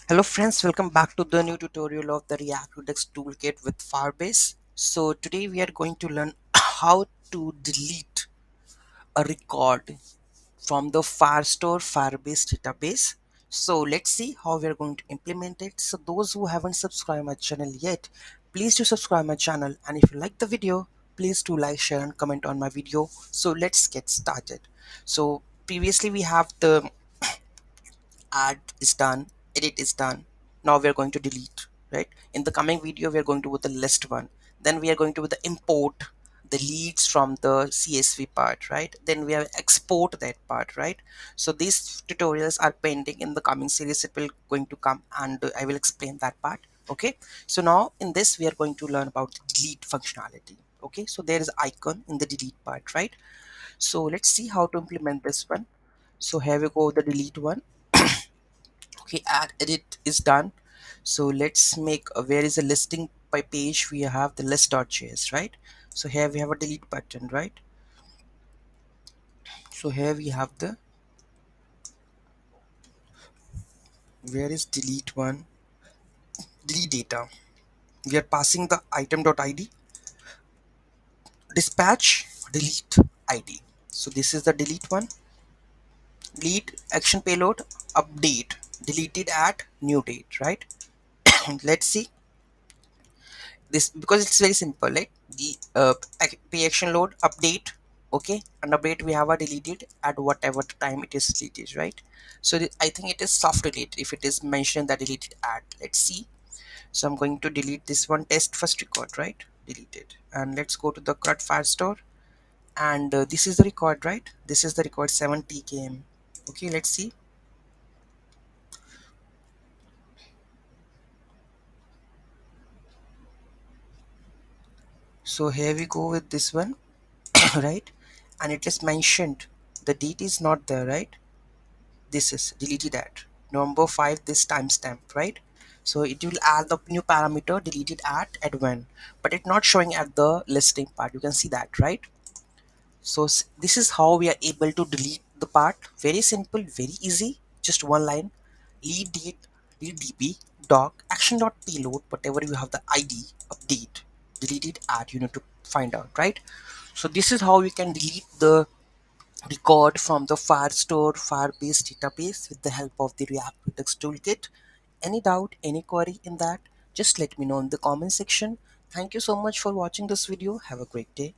Hello friends, welcome back to the new tutorial of the React Redux Toolkit with Firebase. So today we are going to learn how to delete a record from the Firestore Firebase database. So let's see how we are going to implement it. So those who haven't subscribed my channel yet, please do subscribe my channel, and if you like the video, please do like, share and comment on my video. So let's get started. So previously we have the add is done, edit is done. Now we are going to delete, right? In the coming video we are going to do the list one, then we are going to do the import the leads from the CSV part, right? Then we have export that part, right? So these tutorials are pending. In the coming series it will going to come, and I will explain that part. Okay, so now in this we are going to learn about the delete functionality. Okay, so there is icon in the delete part, right? So let's see how to implement this one. So here we go, the delete one. Okay, add edit is done. So let's make where is the listing by page, we have the list.js, right? So here we have a delete button, right? So here we have the where is delete one, delete data. We are passing the item.id, dispatch delete id. So this is the delete one. Delete action payload update, deleted at new date, right? Let's see this because it's very simple, like the pay action load update. Okay, and update we have a deleted at whatever time it is deleted, right? So I think it is soft delete if it is mentioned that deleted at. Let's see. So I'm going to delete this one, test first record, right? Deleted. And let's go to the CRUD Firestore, and this is the record, right? This is the record 7 tkm. Okay, let's see. So here we go with this one. Right? And it is mentioned the date is not there, right? This is deleted at number 5, this timestamp, right? So it will add the new parameter deleted at when, but it's not showing at the listing part. You can see that, right? So this is how we are able to delete the part. Very simple, very easy, just one line. Lead date, lead db doc action dot payload, whatever you have the id, update, deleted at, you need to find out, right? So this is how we can delete the record from the Firestore Firebase database with the help of the React Redux Toolkit. Any doubt, any query in that, just let me know in the comment section. Thank you so much for watching this video. Have a great day.